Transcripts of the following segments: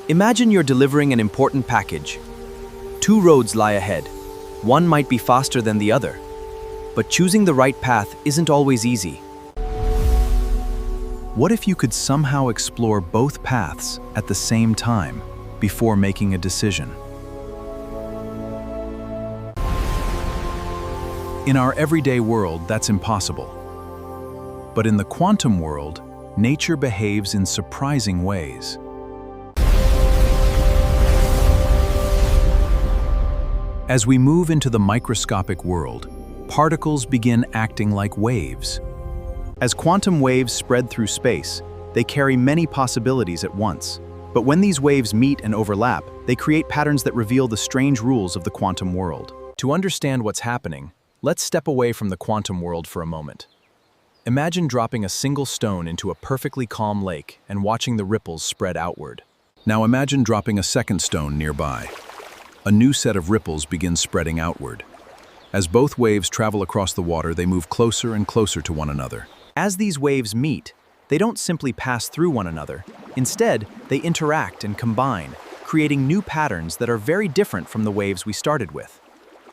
Imagine you're delivering an important package. Two roads lie ahead. One might be faster than the other, but choosing the right path isn't always easy. What if you could somehow explore both paths at the same time before making a decision? In our everyday world, that's impossible. But in the quantum world, nature behaves in surprising ways. As we move into the microscopic world, particles begin acting like waves. As quantum waves spread through space, they carry many possibilities at once. But when these waves meet and overlap, they create patterns that reveal the strange rules of the quantum world. To understand what's happening, let's step away from the quantum world for a moment. Imagine dropping a single stone into a perfectly calm lake and watching the ripples spread outward. Now imagine dropping a second stone nearby. A new set of ripples begins spreading outward. As both waves travel across the water, they move closer and closer to one another. As these waves meet, they don't simply pass through one another. Instead, they interact and combine, creating new patterns that are very different from the waves we started with.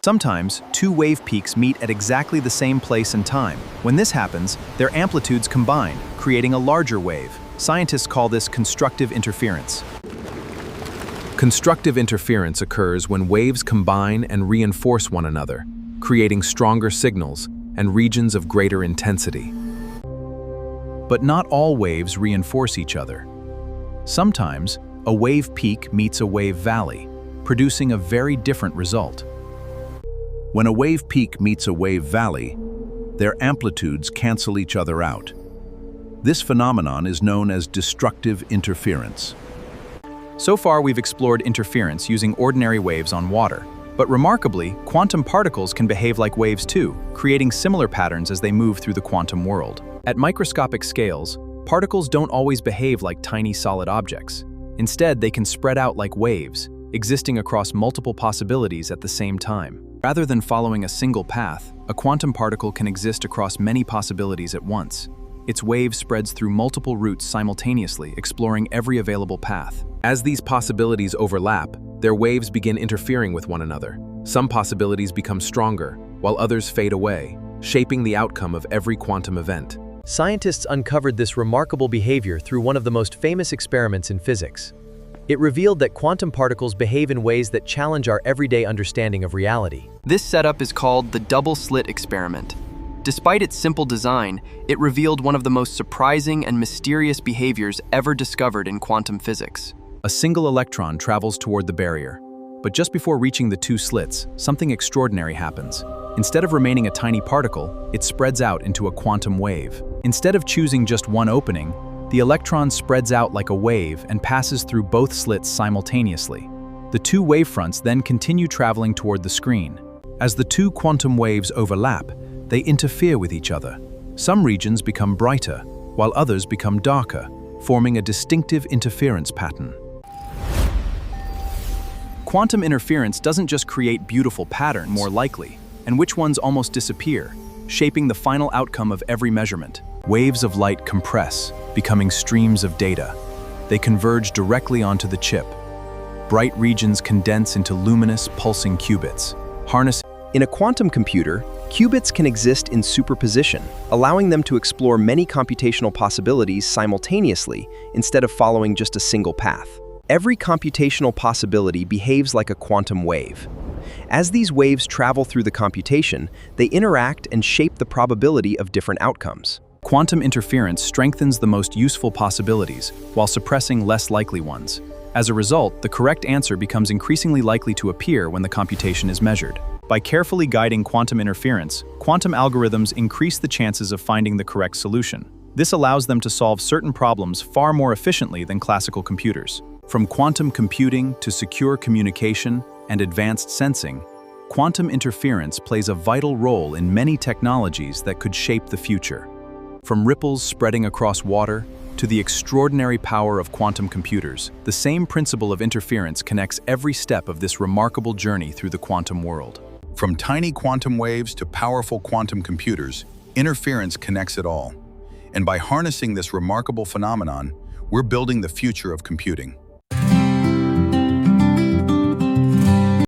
Sometimes, two wave peaks meet at exactly the same place and time. When this happens, their amplitudes combine, creating a larger wave. Scientists call this constructive interference. Constructive interference occurs when waves combine and reinforce one another, creating stronger signals and regions of greater intensity. But not all waves reinforce each other. Sometimes, a wave peak meets a wave valley, producing a very different result. When a wave peak meets a wave valley, their amplitudes cancel each other out. This phenomenon is known as destructive interference. So far, we've explored interference using ordinary waves on water. But remarkably, quantum particles can behave like waves too, creating similar patterns as they move through the quantum world. At microscopic scales, particles don't always behave like tiny solid objects. Instead, they can spread out like waves, existing across multiple possibilities at the same time. Rather than following a single path, a quantum particle can exist across many possibilities at once. Its wave spreads through multiple routes simultaneously, exploring every available path. As these possibilities overlap, their waves begin interfering with one another. Some possibilities become stronger, while others fade away, shaping the outcome of every quantum event. Scientists uncovered this remarkable behavior through one of the most famous experiments in physics. It revealed that quantum particles behave in ways that challenge our everyday understanding of reality. This setup is called the double-slit experiment. Despite its simple design, it revealed one of the most surprising and mysterious behaviors ever discovered in quantum physics. A single electron travels toward the barrier, but just before reaching the two slits, something extraordinary happens. Instead of remaining a tiny particle, it spreads out into a quantum wave. Instead of choosing just one opening, the electron spreads out like a wave and passes through both slits simultaneously. The two wavefronts then continue traveling toward the screen. As the two quantum waves overlap, they interfere with each other. Some regions become brighter, while others become darker, forming a distinctive interference pattern. Quantum interference doesn't just create beautiful patterns, more likely, and which ones almost disappear, shaping the final outcome of every measurement. Waves of light compress, becoming streams of data. They converge directly onto the chip. Bright regions condense into luminous, pulsing qubits. In a quantum computer, qubits can exist in superposition, allowing them to explore many computational possibilities simultaneously instead of following just a single path. Every computational possibility behaves like a quantum wave. As these waves travel through the computation, they interact and shape the probability of different outcomes. Quantum interference strengthens the most useful possibilities while suppressing less likely ones. As a result, the correct answer becomes increasingly likely to appear when the computation is measured. By carefully guiding quantum interference, quantum algorithms increase the chances of finding the correct solution. This allows them to solve certain problems far more efficiently than classical computers. From quantum computing to secure communication and advanced sensing, quantum interference plays a vital role in many technologies that could shape the future. From ripples spreading across water to the extraordinary power of quantum computers, the same principle of interference connects every step of this remarkable journey through the quantum world. From tiny quantum waves to powerful quantum computers, interference connects it all. And by harnessing this remarkable phenomenon, we're building the future of computing.